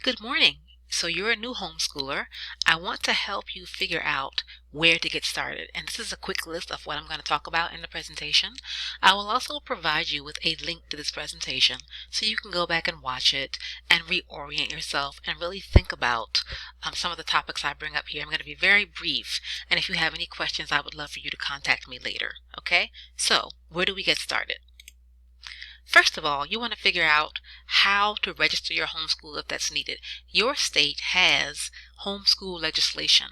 Good morning. So you're a new homeschooler. I want to help you figure out where to get started. And this is a quick list of what I'm going to talk about in the presentation. I will also provide you with a link to this presentation so you can go back and watch it and reorient yourself and really think about some of the topics I bring up here. I'm going to be very brief. And if you have any questions, I would love for you to contact me later. Okay? So where do we get started? First of all, you want to figure out how to register your homeschool if that's needed. Your state has homeschool legislation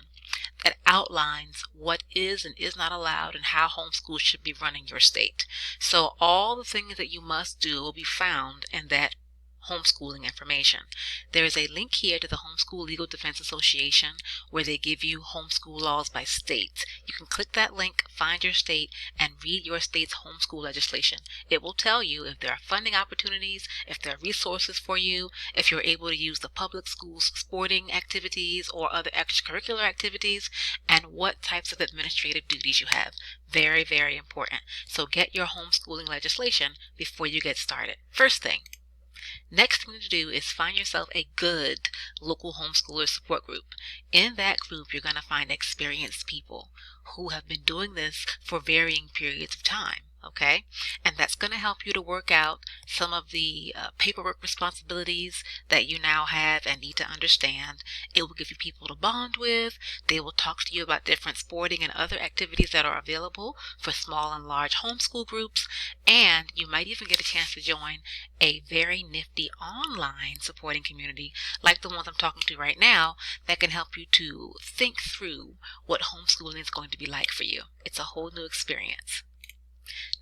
that outlines what is and is not allowed and how homeschool should be run in your state. So all the things that you must do will be found in that homeschooling information. There is a link here to the Homeschool Legal Defense Association where they give you homeschool laws by state. You can click that link, find your state, and read your state's homeschool legislation. It will tell you if there are funding opportunities, if there are resources for you, if you're able to use the public schools sporting activities or other extracurricular activities, and what types of administrative duties you have. Very, very important. So get your homeschooling legislation before you get started. First thing. Next thing to do is find yourself a good local homeschooler support group. In that group, you're going to find experienced people who have been doing this for varying periods of time. Okay, and that's going to help you to work out some of the paperwork responsibilities that you now have and need to understand. It will give you people to bond with. They will talk to you about different sporting and other activities that are available for small and large homeschool groups, and you might even get a chance to join a very nifty online supporting community like the ones I'm talking to right now that can help you to think through what homeschooling is going to be like for you. It's a whole new experience.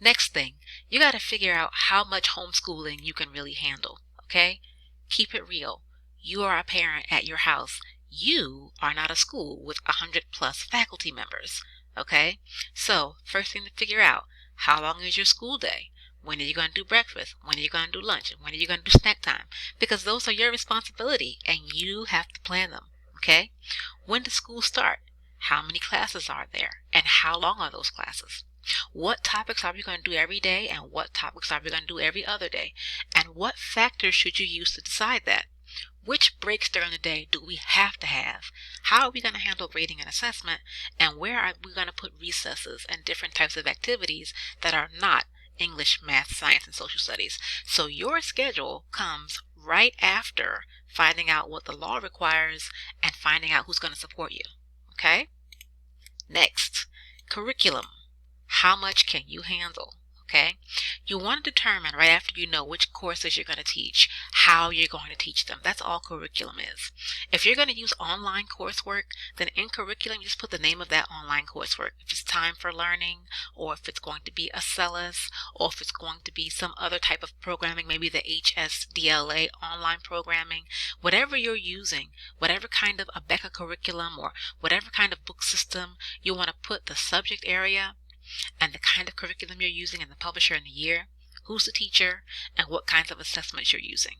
Next thing, you got to figure out how much homeschooling you can really handle, okay? Keep it real. You are a parent at your house. You are not a school with 100+ faculty members, okay? So, first thing to figure out, how long is your school day? When are you going to do breakfast? When are you going to do lunch? When are you going to do snack time? Because those are your responsibility and you have to plan them, okay? When does school start? How many classes are there? And how long are those classes? What topics are we going to do every day and what topics are we going to do every other day? And what factors should you use to decide that? Which breaks during the day do we have to have? How are we going to handle grading and assessment? And where are we going to put recesses and different types of activities that are not English, math, science, and social studies? So your schedule comes right after finding out what the law requires and finding out who's going to support you. Okay? Next, curriculum. How much can you handle? Okay? You want to determine right after you know which courses you're going to teach, how you're going to teach them. That's all curriculum is. If you're going to use online coursework, then in curriculum, just put the name of that online coursework. If it's time for learning, or if it's going to be a CELUS, or if it's going to be some other type of programming, maybe the HSDLA online programming, whatever you're using, whatever kind of a Becca curriculum or whatever kind of book system, you want to put the subject area and the kind of curriculum you're using and the publisher and the year, who's the teacher, and what kinds of assessments you're using.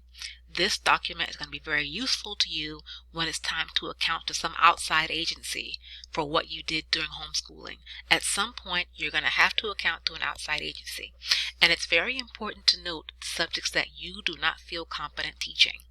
This document is going to be very useful to you when it's time to account to some outside agency for what you did during homeschooling. At some point, you're going to have to account to an outside agency. And it's very important to note subjects that you do not feel competent teaching.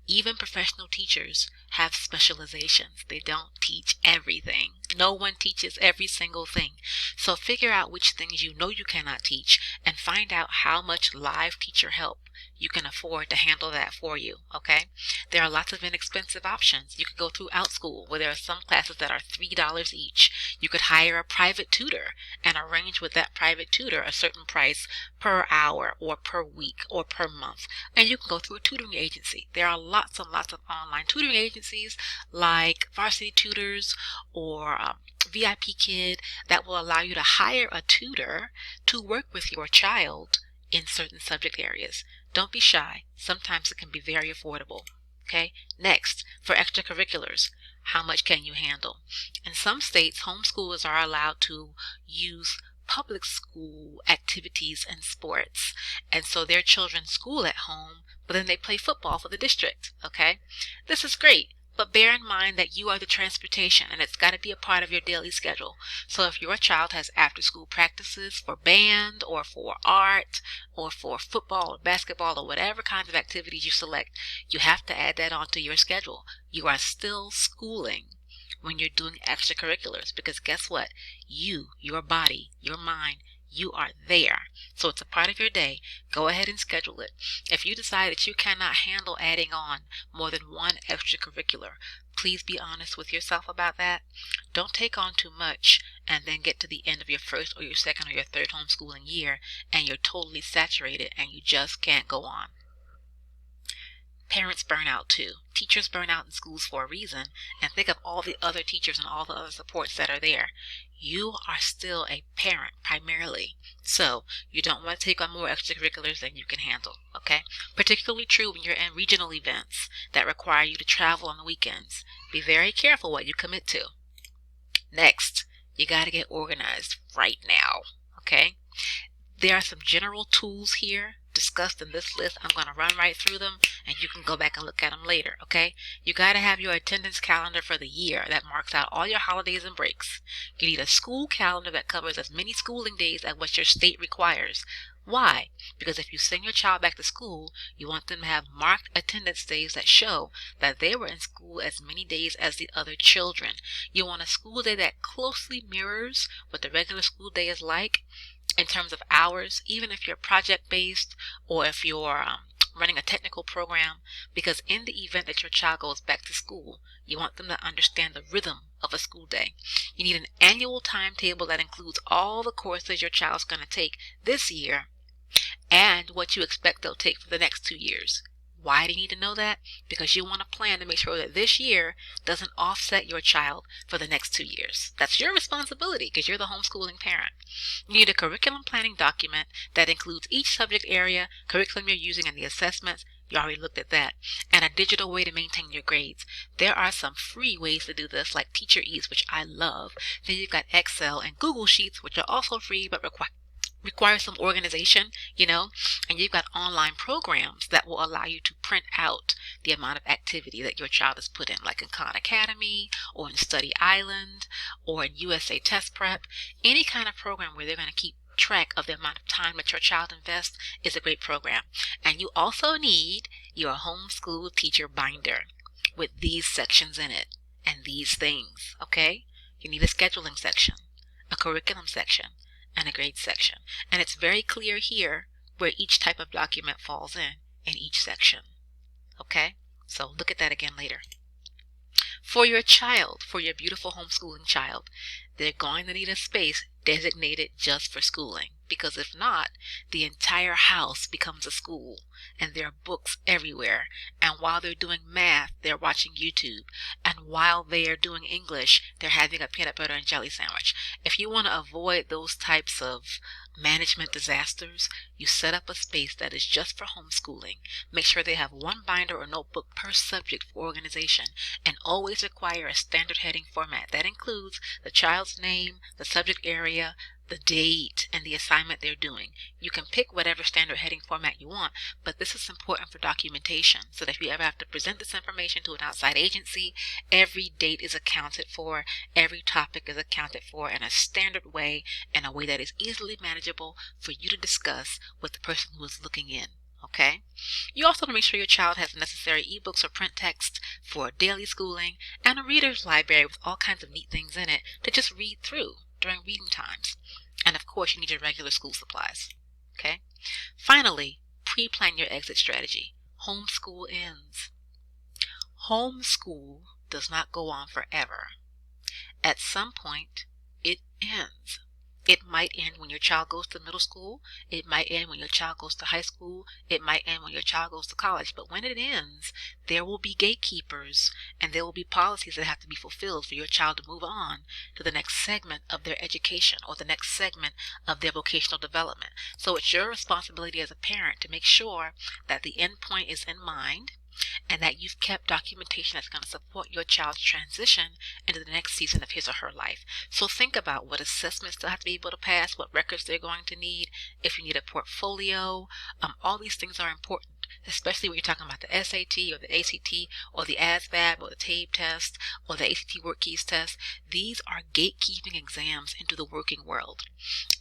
Even professional teachers have specializations. They don't teach everything. No one teaches every single thing. So figure out which things you know you cannot teach and find out how much live teacher help you can afford to handle that for you, okay? There are lots of inexpensive options. You could go through OutSchool where there are some classes that are $3 each. You could hire a private tutor and arrange with that private tutor a certain price per hour or per week or per month. And you can go through a tutoring agency. There are lots and lots of online tutoring agencies like Varsity Tutors or VIP Kid that will allow you to hire a tutor to work with your child in certain subject areas. Don't be shy. Sometimes it can be very affordable. Okay? Next, for extracurriculars, how much can you handle? In some states, homeschoolers are allowed to use public school activities and sports. And so their children school at home, but then they play football for the district. Okay? This is great. But bear in mind that you are the transportation and it's got to be a part of your daily schedule. So if your child has after school practices for band or for art or for football or basketball or whatever kinds of activities you select, you have to add that onto your schedule. You are still schooling when you're doing extracurriculars, because guess what? You, your body, your mind, you are there. So it's a part of your day. Go ahead and schedule it. If you decide that you cannot handle adding on more than one extracurricular, please be honest with yourself about that. Don't take on too much and then get to the end of your first or your second or your third homeschooling year and you're totally saturated and you just can't go on. Parents burn out too. Teachers burn out in schools for a reason, and think of all the other teachers and all the other supports that are there. You are still a parent primarily, so you don't want to take on more extracurriculars than you can handle, okay? Particularly true when you're in regional events that require you to travel on the weekends. Be very careful what you commit to. Next, you got to get organized right now, okay? There are some general tools here discussed in this list. I'm going to run right through them and you can go back and look at them later, okay? You got to have your attendance calendar for the year that marks out all your holidays and breaks. You need a school calendar that covers as many schooling days as what your state requires. Why? Because if you send your child back to school, you want them to have marked attendance days that show that they were in school as many days as the other children. You want a school day that closely mirrors what the regular school day is like in terms of hours, even if you're project-based or if you're running a technical program, because in the event that your child goes back to school, you want them to understand the rhythm of a school day. You need an annual timetable that includes all the courses your child's going to take this year and what you expect they'll take for the next 2 years. Why do you need to know that? Because you want to plan to make sure that this year doesn't offset your child for the next 2 years. That's your responsibility because you're the homeschooling parent. You need a curriculum planning document that includes each subject area, curriculum you're using, and the assessments. You already looked at that. And a digital way to maintain your grades. There are some free ways to do this, like Teacher Ease, which I love. Then you've got Excel and Google Sheets, which are also free but require some organization, and you've got online programs that will allow you to print out the amount of activity that your child has put in, like in Khan Academy or in Study Island or in USA Test Prep. Any kind of program where they're going to keep track of the amount of time that your child invests is a great program. And you also need your homeschool teacher binder with these sections in it and these things, okay? You need a scheduling section, a curriculum section, and a grade section. And it's very clear here where each type of document falls in each section. Okay? So look at that again later. For your child, for your beautiful homeschooling child, they're going to need a space designated just for schooling. Because if not, the entire house becomes a school and there are books everywhere. And while they're doing math, they're watching YouTube. And while they're doing English, they're having a peanut butter and jelly sandwich. If you want to avoid those types of management disasters, you set up a space that is just for homeschooling. Make sure they have one binder or notebook per subject for organization, and always require a standard heading format. That includes the child's name, the subject area, the date, and the assignment they're doing. You can pick whatever standard heading format you want, but this is important for documentation, so that if you ever have to present this information to an outside agency, every date is accounted for, every topic is accounted for in a standard way, in a way that is easily manageable for you to discuss with the person who is looking in. Okay? You also want to make sure your child has necessary ebooks or print text for daily schooling, and a reader's library with all kinds of neat things in it to just read through during reading times. And of course, you need your regular school supplies. Okay? Finally, pre-plan your exit strategy. Homeschool ends. Homeschool does not go on forever. At some point, it ends. It might end when your child goes to middle school. It might end when your child goes to high school. It might end when your child goes to college. But when it ends, there will be gatekeepers and there will be policies that have to be fulfilled for your child to move on to the next segment of their education or the next segment of their vocational development. So it's your responsibility as a parent to make sure that the end point is in mind, and that you've kept documentation that's going to support your child's transition into the next season of his or her life. So think about what assessments they'll have to be able to pass, what records they're going to need, if you need a portfolio. All these things are important especially when you're talking about the SAT or the ACT or the ASVAB or the TABE test or the ACT Work Keys test. These are gatekeeping exams into the working world.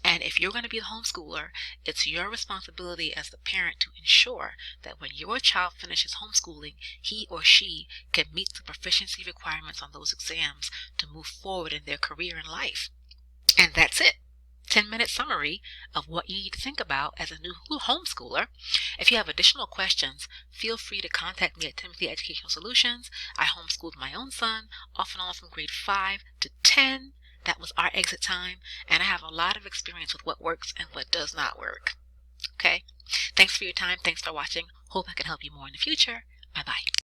And if you're going to be the homeschooler, it's your responsibility as the parent to ensure that when your child finishes homeschooling, he or she can meet the proficiency requirements on those exams to move forward in their career and life. And that's it. 10-minute summary of what you need to think about as a new homeschooler. If you have additional questions, feel free to contact me at Timothy Educational Solutions. I homeschooled my own son, off and on from grade 5 to 10. That was our exit time, and I have a lot of experience with what works and what does not work. Okay? Thanks for your time. Thanks for watching. Hope I can help you more in the future. Bye-bye.